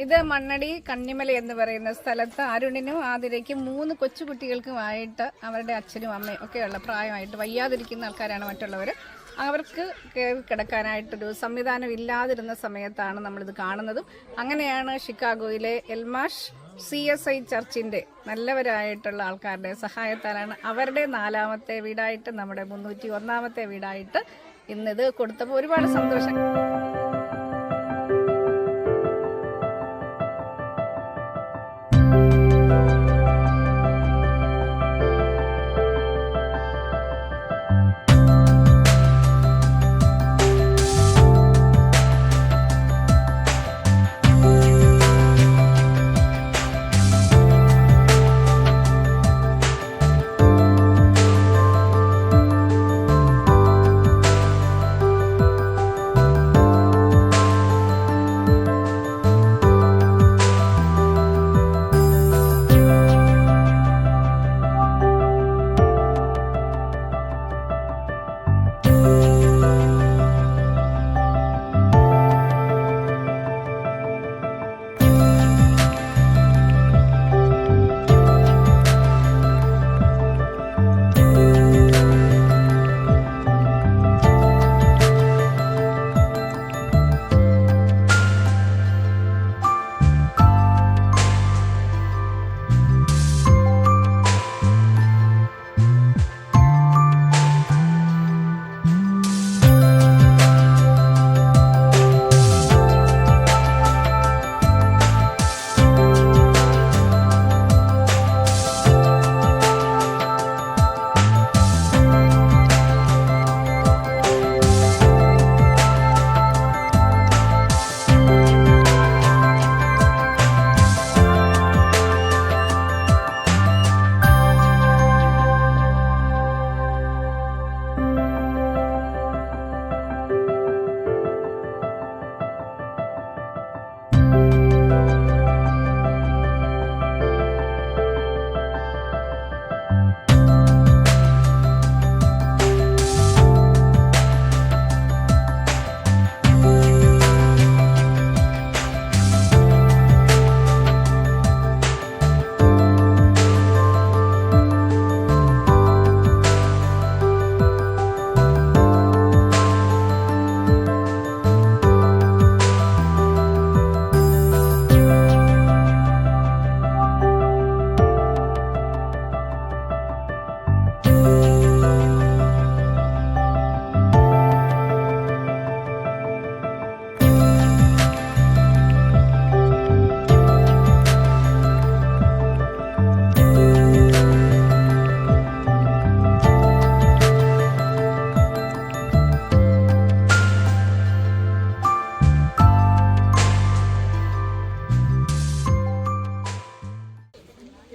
ഇത് മണ്ണടി കന്നിമല എന്ന് പറയുന്ന സ്ഥലത്ത് അരുണിനും ആതിരയ്ക്കും 3 കൊച്ചുകുട്ടികൾക്കുമായിട്ട് അവരുടെ അച്ഛനും അമ്മയും ഒക്കെയുള്ള പ്രായമായിട്ട് വയ്യാതിരിക്കുന്ന ആൾക്കാരാണ് മറ്റുള്ളവർ. അവർക്ക് കിടക്കാനായിട്ടൊരു സംവിധാനം ഇല്ലാതിരുന്ന സമയത്താണ് നമ്മളിത് കാണുന്നതും. അങ്ങനെയാണ് ഷിക്കാഗോയിലെ എൽമാഷ് CSI ചർച്ചിന്റെ നല്ലവരായിട്ടുള്ള ആൾക്കാരുടെ സഹായത്താലാണ് അവരുടെ 4ാമത്തെ വീടായിട്ട്, നമ്മുടെ 301ാമത്തെ വീടായിട്ട് ഇന്നിത് കൊടുത്തപ്പോൾ ഒരുപാട് സന്തോഷം.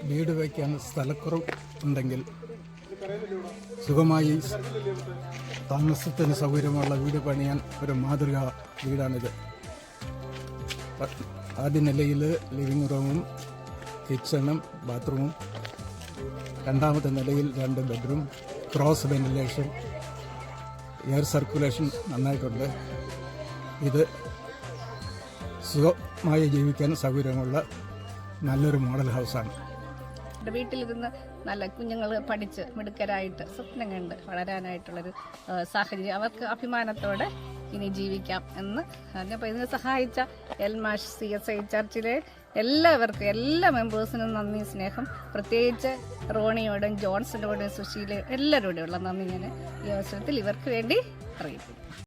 വീട് വയ്ക്കാൻ സ്ഥലക്കുറവ് ഉണ്ടെങ്കിൽ സുഖമായി താമസത്തിന് സൗകര്യമുള്ള വീട് പണിയാൻ ഒരു മാതൃകാ വീടാണിത്. ആദ്യ നിലയിൽ ലിവിംഗ് റൂമും കിച്ചണും ബാത്റൂമും, 2ാമത്തെ നിലയിൽ 2 bedroom, cross ventilation, air circulation നന്നായിട്ടുണ്ട്. ഇത് സുഖമായി ജീവിക്കാൻ സൗകര്യമുള്ള നല്ലൊരു മോഡൽ ഹൗസാണ്. വീട്ടിലിരുന്ന് നല്ല കുഞ്ഞുങ്ങൾ പഠിച്ച് മിടുക്കരായിട്ട് സ്വപ്നം കണ്ട് വളരാനായിട്ടുള്ളൊരു സാഹചര്യം അവർക്ക് അഭിമാനത്തോടെ ഇനി ജീവിക്കാം എന്ന് അപ്പോൾ ഇതിനെ സഹായിച്ച എൽമാഷ് CSI ചർച്ചിലെ എല്ലാവർക്കും, എല്ലാ മെമ്പേഴ്സിനും നന്ദി, സ്നേഹം. പ്രത്യേകിച്ച് റോണിയോടും ജോൺസനോടും സുശീലയും എല്ലാവരോടുമുള്ള നന്ദി ഞാൻ ഈ അവസരത്തിൽ ഇവർക്ക് വേണ്ടി അറിയിക്കുന്നു.